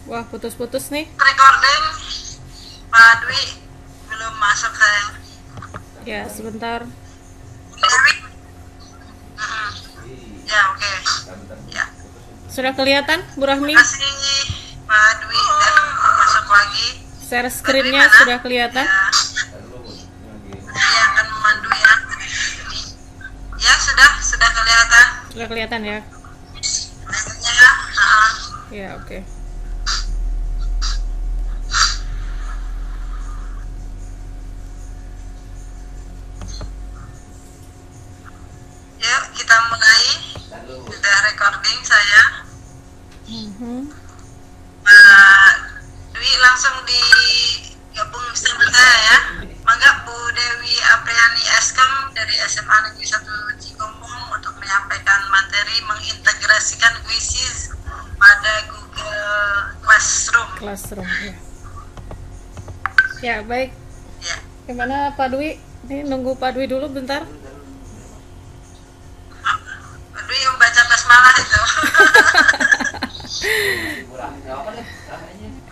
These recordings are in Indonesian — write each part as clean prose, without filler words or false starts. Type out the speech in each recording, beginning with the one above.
Wah, putus-putus nih. Recording Pak Dwi belum masuk saya. Ya, sebentar. Dewi. Mm-mm. Ya oke. Ya. Sudah kelihatan, Bu Rahmi? Terima kasih Pak Dwi udah masuk lagi. Share Pak Dwi screen-nya mana? sudah kelihatan? Ya. Dia akan memandu ya. Ya sudah kelihatan. Sudah kelihatan ya? Layarnya. Ya, oke. Yuk kita mulai. Sudah recording saya. Mhm. Pak Dwi langsung digabung sama saya ya. Mangga Bu Dewi Apriani Eskom dari SMA Negeri 1 Cikombong untuk menyampaikan materi mengintegrasikan kuisis pada Google Classroom. Classroom, ya. Ya, baik. Ya. Gimana Pak Dwi? Ini nunggu Pak Dwi dulu bentar. Pak Dwi baca basmalah itu.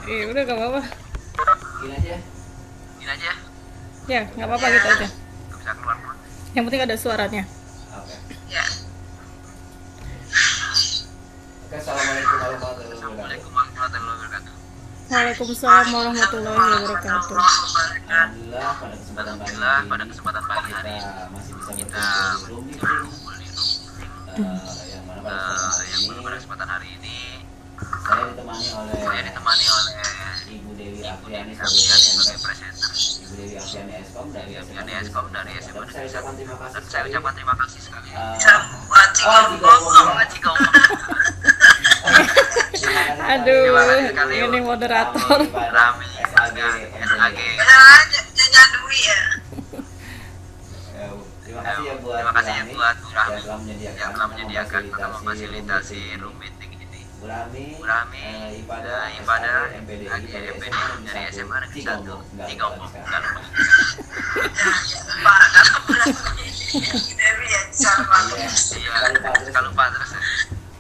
Iya, udah gak apa-apa. Gini aja. Ya, gak apa-apa Ya. gitu aja. Bisa keluar. Yang penting ada suaranya. Oke. Ya. Oke, assalamualaikum warahmatullahi wabarakatuh. Assalamualaikum warahmatullahi wabarakatuh. Waalaikumsalam warahmatullahi wabarakatuh. Alhamdulillah pada kesempatan pagi hari ini Pada kesempatan pagi hari kita masih bisa kita berkumpul di room meeting berkumpul di room yang mana pada kesempatan hari ini saya ditemani oleh Ibu Dewi Apriani sebagai presenter. Ibu Dewi Apriani Eskom dari SMA Negeri 1. Dan saya ucapkan terima kasih sekali. Aduh, ini moderator. Rami SAG. Dwi ya. Terima kasih ya buat Bu Rami yang telah menyediakan atau memfasilitasi room meeting ini. Bu Rami, Ipada, MPD dari SMA Negeri 1 Cikombong. Pak, Dewi ya, kalau Pak terus.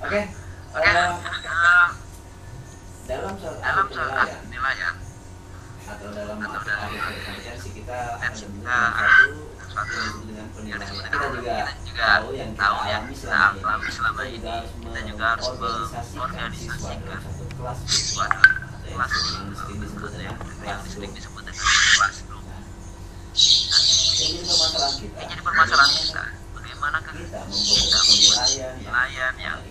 Oke. Dalam soal penilaian atau dalam akhir kompetensi kita akan sesuatu dengan yang penilaian. disebut Kita juga tahu yang kita alami selama ini. Kita juga harus mengorganisasikan satu kelas virtual yang sering disebut dengan classroom. Ini permasalahan kita. Bagaimana kita membuat penilaian yang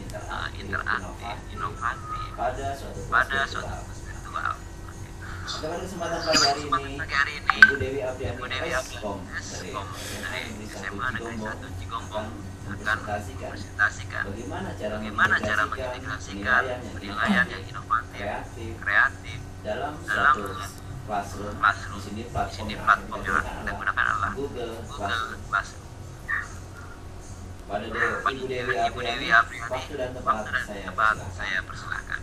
interaktif, inovatif pada suatu kelas virtual. Pada kesempatan pagi hari ini, Ibu Dewi Apriani Eskom dari SMA Negeri 1 Cikombong akan presentasikan bagaimana cara mengintegrasikan penilaian yang inovatif, kreatif dalam classroom. Di sini platform yang kita gunakan adalah Google Classroom. Pada Ibu Dewi Apriani, waktu dan tempat saya persilakan.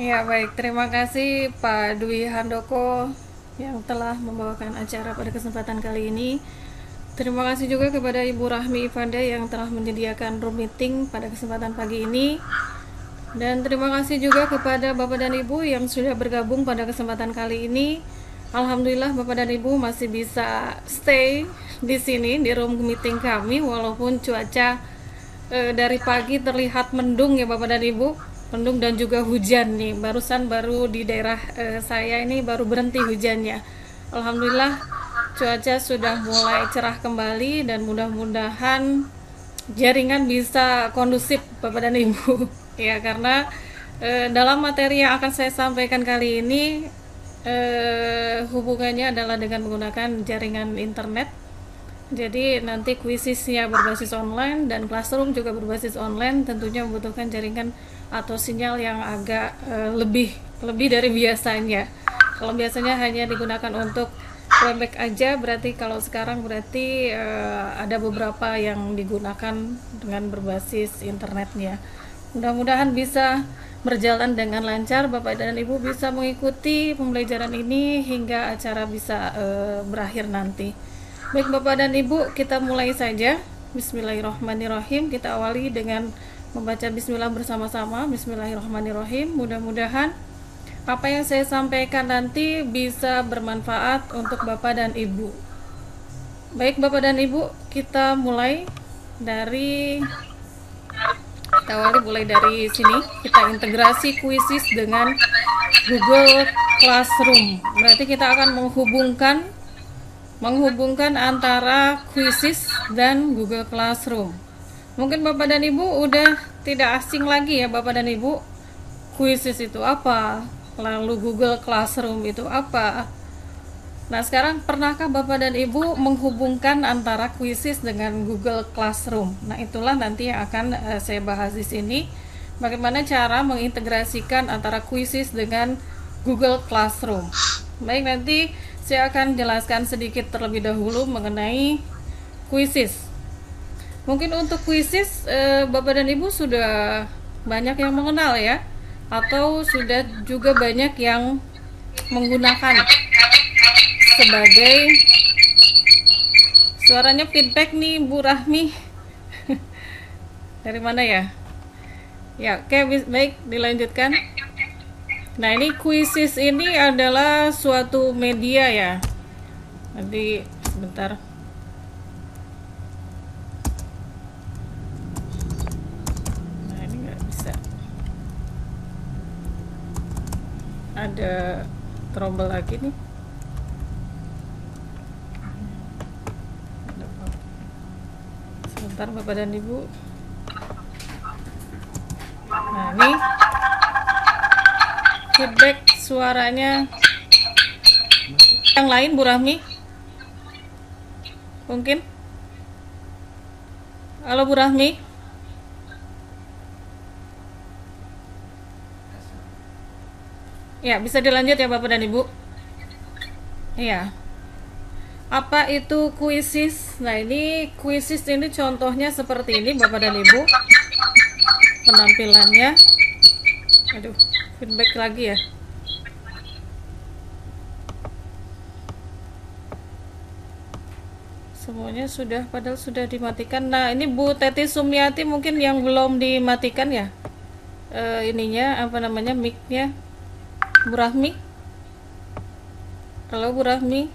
Ya, baik, terima kasih Pak Dwi Handoko yang telah membawakan acara pada kesempatan kali ini. Terima kasih juga kepada Ibu Rahmi Ifanda yang telah menyediakan room meeting pada kesempatan pagi ini. Dan terima kasih juga kepada Bapak dan Ibu yang sudah bergabung pada kesempatan kali ini. Alhamdulillah Bapak dan Ibu masih bisa stay di sini di room meeting kami walaupun cuaca dari pagi terlihat mendung ya Bapak dan Ibu. Mendung dan juga hujan nih. Baru di daerah saya ini baru berhenti hujannya. Alhamdulillah cuaca sudah mulai cerah kembali dan mudah-mudahan jaringan bisa kondusif Bapak dan Ibu. Ya, karena dalam materi yang akan saya sampaikan kali ini hubungannya adalah dengan menggunakan jaringan internet. Jadi nanti kuisisnya berbasis online dan classroom juga berbasis online, tentunya membutuhkan jaringan atau sinyal yang agak lebih dari biasanya. Kalau biasanya hanya digunakan untuk playback aja, berarti kalau sekarang berarti ada beberapa yang digunakan dengan berbasis internetnya. Mudah-mudahan bisa berjalan dengan lancar, Bapak dan Ibu bisa mengikuti pembelajaran ini hingga acara bisa berakhir nanti. Baik Bapak dan Ibu, kita mulai saja. Bismillahirrahmanirrahim. Kita awali dengan membaca bismillah bersama-sama. Bismillahirrahmanirrahim. Mudah-mudahan apa yang saya sampaikan nanti bisa bermanfaat untuk Bapak dan Ibu. Baik Bapak dan Ibu, kita mulai dari sini. Kita integrasi Quizzes dengan Google Classroom. Berarti kita akan menghubungkan antara Quizzes dan Google Classroom. Mungkin Bapak dan Ibu udah tidak asing lagi ya Bapak dan Ibu, Quizzes itu apa, lalu Google Classroom itu apa. Nah sekarang pernahkah Bapak dan Ibu menghubungkan antara Quizzes dengan Google Classroom? Nah itulah nanti yang akan saya bahas di sini. Bagaimana cara mengintegrasikan antara Quizzes dengan Google Classroom. Baik, nanti saya akan jelaskan sedikit terlebih dahulu mengenai Quizzes. Mungkin untuk Quizzes Bapak dan Ibu sudah banyak yang mengenal ya, atau sudah juga banyak yang menggunakan sebagai, suaranya feedback nih Bu Rahmi. Dari mana ya? Ya, oke, baik, dilanjutkan. Nah, ini Quizzes ini adalah suatu media ya. Nanti sebentar. Nah, ini nggak bisa. Ada trouble lagi nih. Sebentar Bapak dan Ibu. Nah, ini feedback suaranya yang lain Bu Rahmi mungkin. Halo Bu Rahmi. Ya, bisa dilanjut ya Bapak dan Ibu. Iya. Apa itu Quizzes? Nah, ini Quizzes ini contohnya seperti ini Bapak dan Ibu. Penampilannya. Aduh, feedback lagi ya. Semuanya sudah, padahal sudah dimatikan. Nah, ini Bu Teti Sumiati mungkin yang belum dimatikan ya. Ininya apa namanya, mic-nya. Bu Rahmi. Halo Bu Rahmi.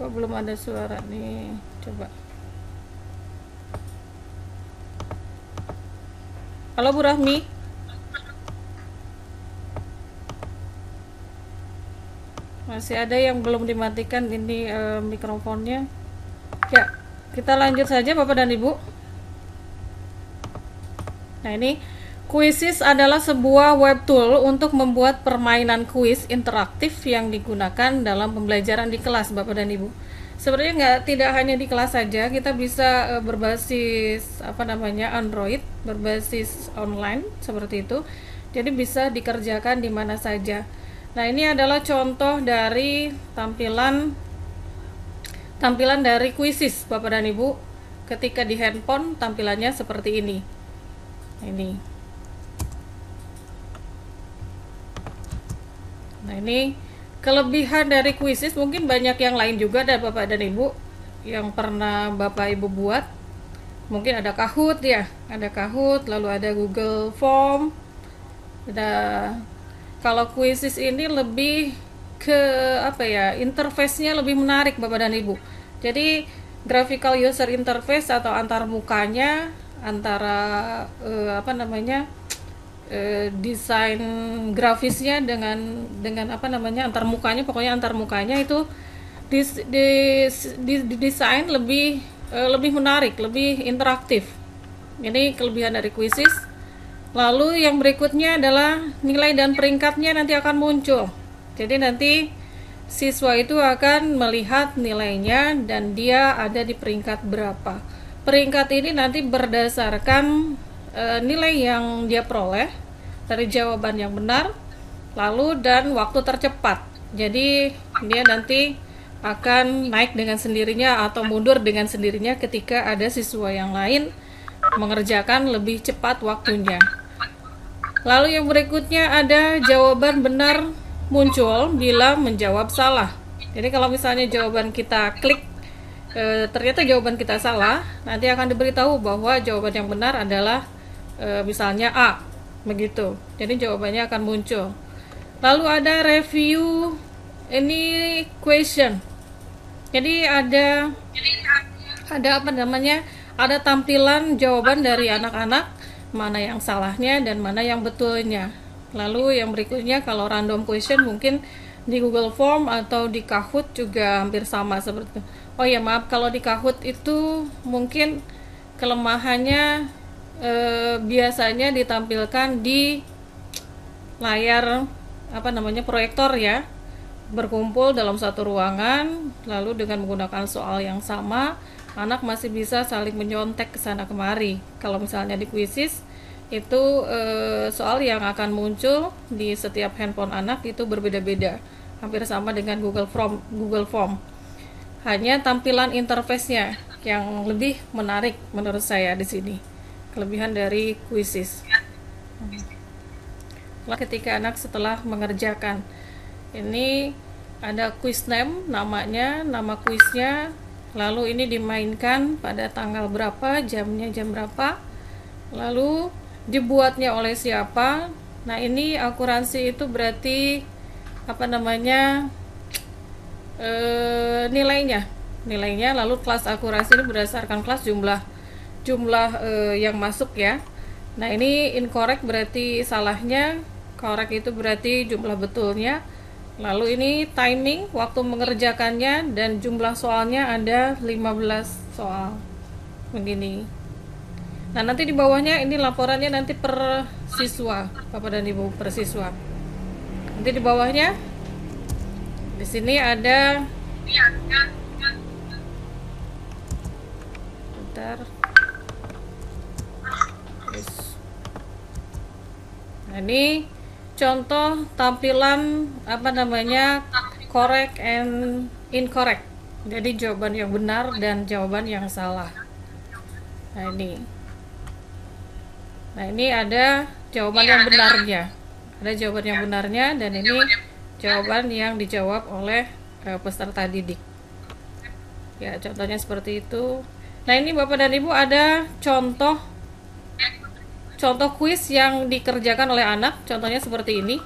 Kok belum ada suara nih? Coba. Halo Bu Rahmi. Masih ada yang belum dimatikan ini mikrofonnya. Ya, kita lanjut saja Bapak dan Ibu. Nah, ini Quizzes adalah sebuah web tool untuk membuat permainan kuis interaktif yang digunakan dalam pembelajaran di kelas Bapak dan Ibu. Sebenarnya tidak hanya di kelas saja, kita bisa berbasis Android, berbasis online seperti itu. Jadi bisa dikerjakan di mana saja. Nah, ini adalah contoh dari tampilan dari Quizzes Bapak dan Ibu. Ketika di handphone tampilannya seperti ini. Ini. Nah, ini kelebihan dari Quizzes, mungkin banyak yang lain juga dari Bapak dan Ibu yang pernah Bapak Ibu buat. Mungkin ada Kahoot ya, ada Kahoot, lalu ada Google Form. Kalau Quizzes ini lebih ke interface-nya lebih menarik Bapak dan Ibu. Jadi graphical user interface atau antar mukanya, antara desain grafisnya dengan antar mukanya itu didesain lebih menarik, lebih interaktif. Ini kelebihan dari Quizzes. Lalu yang berikutnya adalah nilai dan peringkatnya nanti akan muncul. Jadi nanti siswa itu akan melihat nilainya dan dia ada di peringkat berapa. Peringkat ini nanti berdasarkan nilai yang dia peroleh dari jawaban yang benar, lalu dan waktu tercepat. Jadi dia nanti akan naik dengan sendirinya atau mundur dengan sendirinya ketika ada siswa yang lain mengerjakan lebih cepat waktunya. Lalu yang berikutnya ada jawaban benar muncul bila menjawab salah. Jadi kalau misalnya jawaban kita klik ternyata jawaban kita salah, nanti akan diberitahu bahwa jawaban yang benar adalah misalnya A, begitu. Jadi jawabannya akan muncul. Lalu ada review ini question. Jadi ada apa namanya? Ada tampilan jawaban dari anak-anak, mana yang salahnya dan mana yang betulnya. Lalu yang berikutnya kalau random question mungkin di Google Form atau di Kahoot juga hampir sama seperti itu. Oh ya maaf, kalau di Kahoot itu mungkin kelemahannya biasanya ditampilkan di layar apa namanya proyektor ya, berkumpul dalam satu ruangan, lalu dengan menggunakan soal yang sama, anak masih bisa saling menyontek ke sana kemari. Kalau misalnya di Quizzes itu soal yang akan muncul di setiap handphone anak itu berbeda-beda, hampir sama dengan Google Form. Hanya tampilan interface-nya yang lebih menarik menurut saya di sini. Kelebihan dari Quizzes. Ketika anak setelah mengerjakan, ini ada quiz name, namanya, nama kuisnya, lalu ini dimainkan pada tanggal berapa, jamnya jam berapa, lalu dibuatnya oleh siapa. Nah ini akurasi itu berarti apa namanya, nilainya, lalu kelas akurasi ini berdasarkan kelas jumlah yang masuk ya. Nah ini incorrect berarti salahnya, correct itu berarti jumlah betulnya. Lalu ini timing, waktu mengerjakannya, dan jumlah soalnya ada 15 soal begini. Nah nanti di bawahnya ini laporannya nanti per siswa, Bapak dan Ibu, per siswa. Nanti di bawahnya di sini ada bentar. Nah ini contoh tampilan apa namanya, correct and incorrect. Jadi jawaban yang benar dan jawaban yang salah. Nah ini ada jawaban yang benarnya. Ada jawaban yang benarnya dan ini jawaban yang dijawab oleh peserta didik. Ya, contohnya seperti itu. Nah, ini Bapak dan Ibu ada contoh kuis yang dikerjakan oleh anak. Contohnya seperti ini.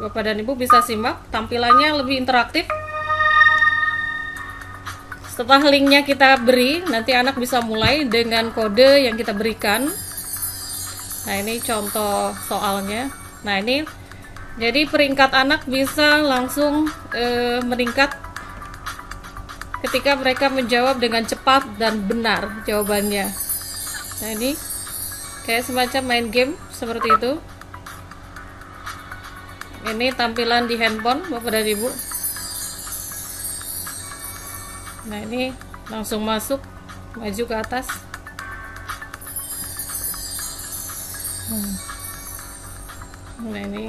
Bapak dan Ibu bisa simak, tampilannya lebih interaktif. Setelah linknya kita beri, nanti anak bisa mulai dengan kode yang kita berikan. Nah ini contoh soalnya. Nah ini jadi peringkat anak bisa langsung meningkat ketika mereka menjawab dengan cepat dan benar jawabannya. Nah ini kayak semacam main game seperti itu. Ini tampilan di handphone Bapak dan Ibu. Nah ini langsung masuk, maju ke atas. Nah ini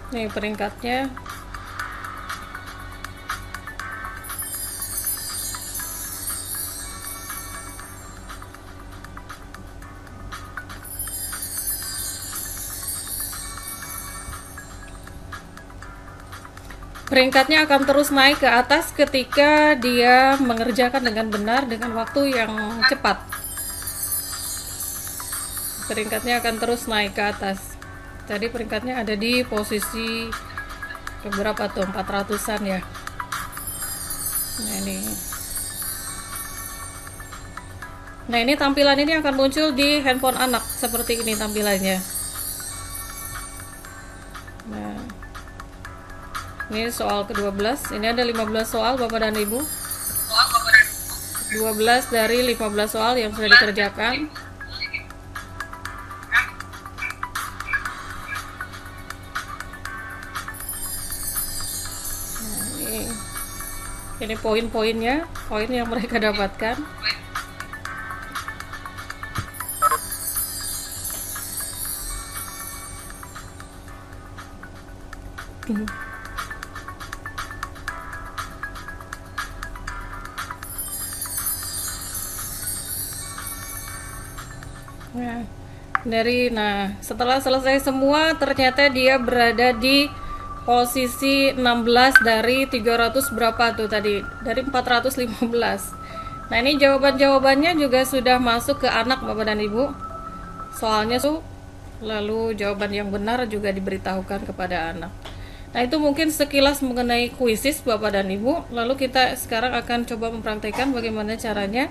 peringkatnya. Peringkatnya akan terus naik ke atas ketika dia mengerjakan dengan benar dengan waktu yang cepat. Peringkatnya akan terus naik ke atas. Tadi peringkatnya ada di posisi berapa tuh? 400-an ya. Nah ini tampilan ini akan muncul di handphone anak seperti ini tampilannya. Nah ini soal ke-12. Ini ada 15 soal Bapak dan Ibu. 12 dari 15 soal yang sudah dikerjakan. Nah, ini poin-poinnya, poin yang mereka dapatkan. Nah, setelah selesai semua ternyata dia berada di posisi 16 dari 300 berapa tuh tadi? Dari 415. Nah, ini jawabannya juga sudah masuk ke anak Bapak dan Ibu. Soalnya tuh lalu jawaban yang benar juga diberitahukan kepada anak. Nah, itu mungkin sekilas mengenai kuisis Bapak dan Ibu. Lalu kita sekarang akan coba mempraktekkan bagaimana caranya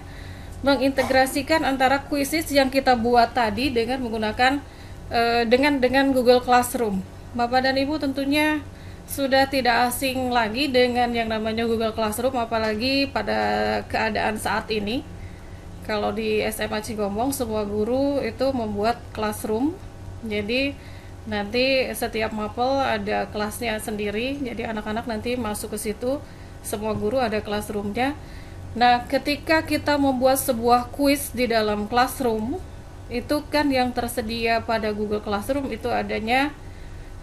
mengintegrasikan antara kuisis yang kita buat tadi dengan menggunakan dengan Google Classroom. Bapak dan Ibu tentunya sudah tidak asing lagi dengan yang namanya Google Classroom, apalagi pada keadaan saat ini. Kalau di SMA Cigombong semua guru itu membuat classroom. Jadi nanti setiap mapel ada kelasnya sendiri. Jadi anak-anak nanti masuk ke situ, semua guru ada classroomnya. Nah, ketika kita membuat sebuah kuis di dalam Classroom, itu kan yang tersedia pada Google Classroom itu adanya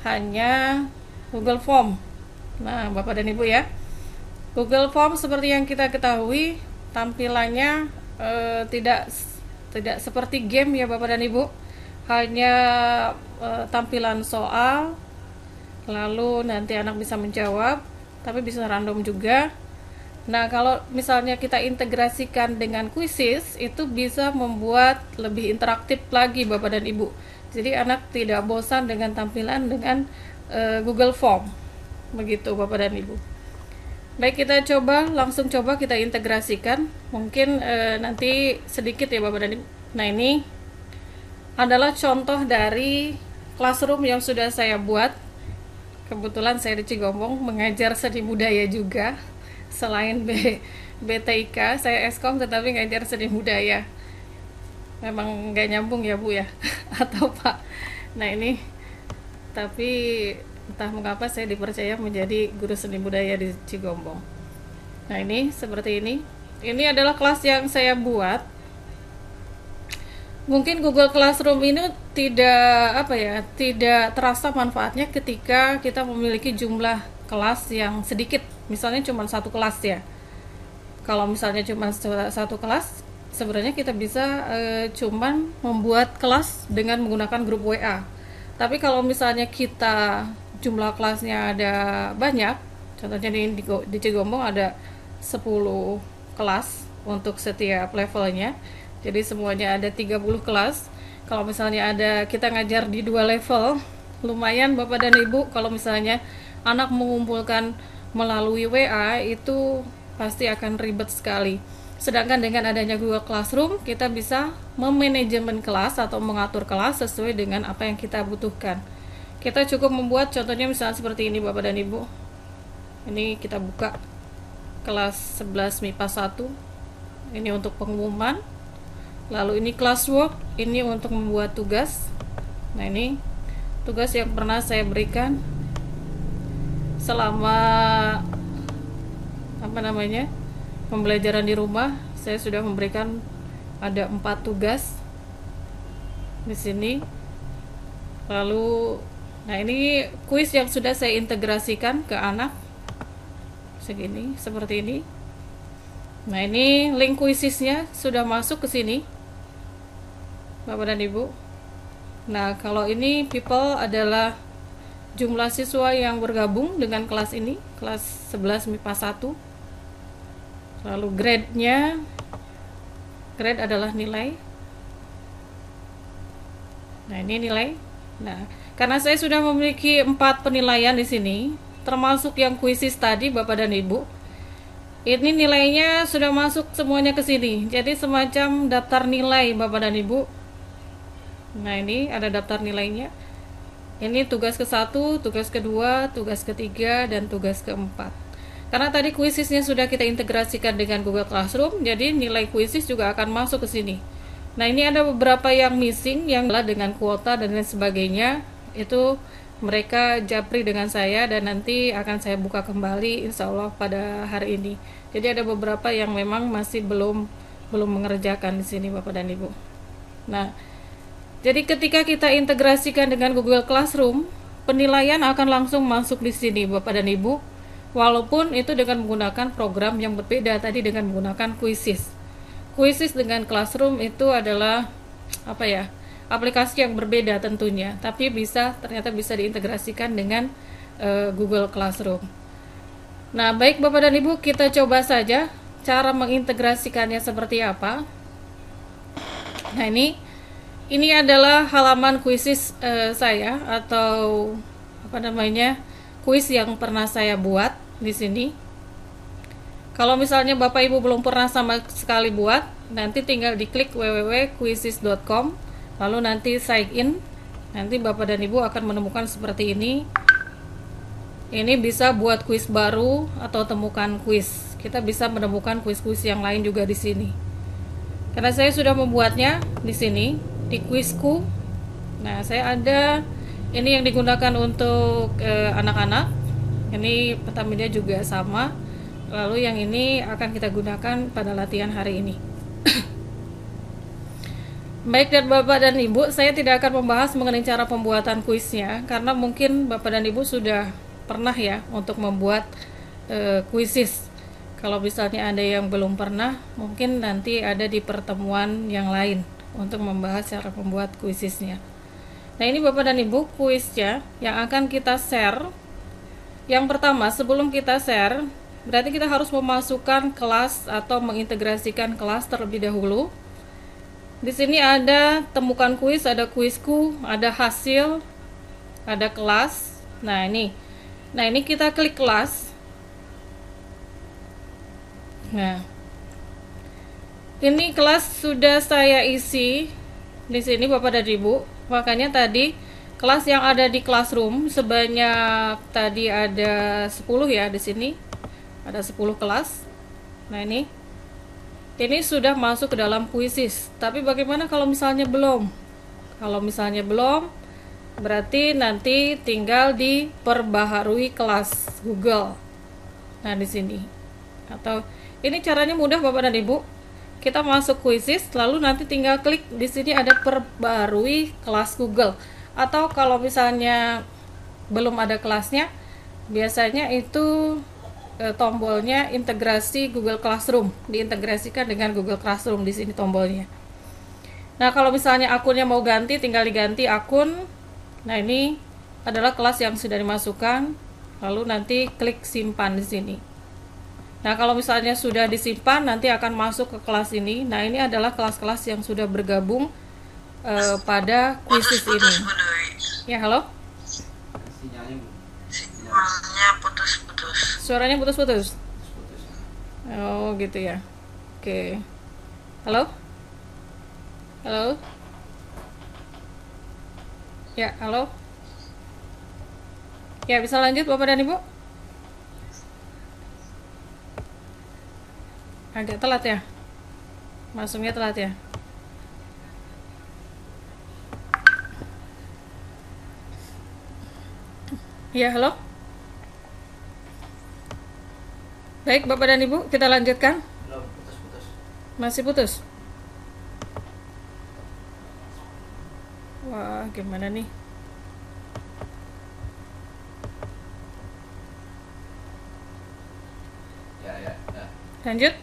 hanya Google Form. Nah, Bapak dan Ibu ya, Google Form seperti yang kita ketahui tampilannya tidak seperti game ya Bapak dan Ibu, hanya tampilan soal, lalu nanti anak bisa menjawab, tapi bisa random juga. Nah, kalau misalnya kita integrasikan dengan kuisis, itu bisa membuat lebih interaktif lagi Bapak dan Ibu. Jadi anak tidak bosan dengan tampilan dengan Google Form. Begitu Bapak dan Ibu. Baik, kita langsung coba kita integrasikan. Mungkin nanti sedikit ya Bapak dan Ibu. Nah, ini adalah contoh dari classroom yang sudah saya buat. Kebetulan saya di Cigombong mengajar seni budaya juga. Selain BTIK, saya Eskom tetapi ngajar seni budaya. Memang nggak nyambung ya Bu ya, atau Pak. Nah ini, tapi entah mengapa saya dipercaya menjadi guru seni budaya di Cigombong. Nah ini seperti ini. Ini adalah kelas yang saya buat. Mungkin Google Classroom ini tidak terasa manfaatnya ketika kita memiliki jumlah kelas yang sedikit, misalnya cuma satu kelas ya. Kalau misalnya cuma satu kelas, sebenarnya kita bisa cuman membuat kelas dengan menggunakan grup WA. Tapi kalau misalnya kita jumlah kelasnya ada banyak, contohnya di Cigombong ada 10 kelas untuk setiap levelnya. Jadi semuanya ada 30 kelas. Kalau misalnya kita ngajar di 2 level, lumayan Bapak dan Ibu. Kalau misalnya anak mengumpulkan melalui WA itu pasti akan ribet sekali. Sedangkan dengan adanya Google Classroom, kita bisa memanajemen kelas atau mengatur kelas sesuai dengan apa yang kita butuhkan. Kita cukup membuat contohnya misalnya seperti ini Bapak dan Ibu. Ini kita buka kelas 11 MIPA 1. Ini untuk pengumuman. Lalu ini classwork, ini untuk membuat tugas. Nah, ini tugas yang pernah saya berikan selama pembelajaran di rumah. Saya sudah memberikan ada 4 tugas di sini. Lalu nah ini kuis yang sudah saya integrasikan ke anak segini, seperti ini. Nah, ini link kuisisnya sudah masuk ke sini Bapak dan Ibu. Nah, kalau ini people adalah jumlah siswa yang bergabung dengan kelas ini, kelas 11 MIPA 1. Lalu grade adalah nilai. Nah, ini nilai. Nah, karena saya sudah memiliki 4 penilaian di sini, termasuk yang kuisis tadi Bapak dan Ibu. Ini nilainya sudah masuk semuanya ke sini. Jadi semacam daftar nilai Bapak dan Ibu. Nah, ini ada daftar nilainya. Ini tugas ke-1, tugas ke-2, tugas ke-3, dan tugas ke-4. Karena tadi kuisisnya sudah kita integrasikan dengan Google Classroom, jadi nilai kuisis juga akan masuk ke sini. Nah, ini ada beberapa yang missing, yang dengan kuota dan lain sebagainya. Itu mereka japri dengan saya dan nanti akan saya buka kembali insya Allah pada hari ini. Jadi ada beberapa yang memang masih belum mengerjakan di sini Bapak dan Ibu. Nah, jadi ketika kita integrasikan dengan Google Classroom, penilaian akan langsung masuk di sini Bapak dan Ibu, walaupun itu dengan menggunakan program yang berbeda tadi dengan menggunakan kuisis. Kuisis dengan Classroom itu adalah aplikasi yang berbeda tentunya, tapi ternyata bisa diintegrasikan dengan Google Classroom. Nah, baik Bapak dan Ibu, kita coba saja cara mengintegrasikannya seperti apa. Nah, ini adalah halaman kuisis saya, atau kuis yang pernah saya buat di sini. Kalau misalnya Bapak Ibu belum pernah sama sekali buat, nanti tinggal diklik www.quizzes.com, lalu nanti sign in. Nanti Bapak dan Ibu akan menemukan seperti ini. Ini bisa buat kuis baru atau temukan kuis. Kita bisa menemukan kuis-kuis yang lain juga di sini. Karena saya sudah membuatnya di sini di kuisku. Nah, saya ada ini yang digunakan untuk anak-anak. Ini Petamedia juga sama. Lalu yang ini akan kita gunakan pada latihan hari ini. Baik, dan Bapak dan Ibu, saya tidak akan membahas mengenai cara pembuatan kuisnya, karena mungkin Bapak dan Ibu sudah pernah ya untuk membuat kuisis. Kalau misalnya ada yang belum pernah, mungkin nanti ada di pertemuan yang lain untuk membahas cara membuat kuisisnya. Nah, ini Bapak dan Ibu kuisnya yang akan kita share. Yang pertama, sebelum kita share, berarti kita harus memasukkan kelas atau mengintegrasikan kelas terlebih dahulu. Di sini ada temukan kuis, ada kuisku, ada hasil, ada kelas. Nah, ini kita klik kelas. Nah, ini kelas sudah saya isi di sini Bapak dan Ibu. Makanya tadi kelas yang ada di Classroom sebanyak tadi ada 10 ya di sini. Ada 10 kelas. Nah, ini sudah masuk ke dalam kuisis. Tapi bagaimana kalau misalnya belum? Kalau misalnya belum, berarti nanti tinggal diperbaharui kelas Google. Nah, di sini. Atau ini caranya mudah Bapak dan Ibu. Kita masuk kuisis, lalu nanti tinggal klik di sini ada perbarui kelas Google. Atau kalau misalnya belum ada kelasnya, biasanya itu tombolnya integrasi Google Classroom, diintegrasikan dengan Google Classroom, di sini tombolnya. Nah, kalau misalnya akunnya mau ganti, tinggal diganti akun. Nah, ini adalah kelas yang sudah dimasukkan, lalu nanti klik simpan di sini. Nah, kalau misalnya sudah disimpan, nanti akan masuk ke kelas ini. Nah, ini adalah kelas-kelas yang sudah bergabung pada kuisis ini. Ya, halo? Suaranya putus-putus. Oh, gitu ya. Oke. Halo? Halo? Ya, halo? Ya, bisa lanjut Bapak dan Ibu? Agak telat ya? Masuknya telat ya? Ya, halo? Baik, Bapak dan Ibu, kita lanjutkan. Belum, putus-putus. Masih putus? Wah, gimana nih? Ya. Lanjut.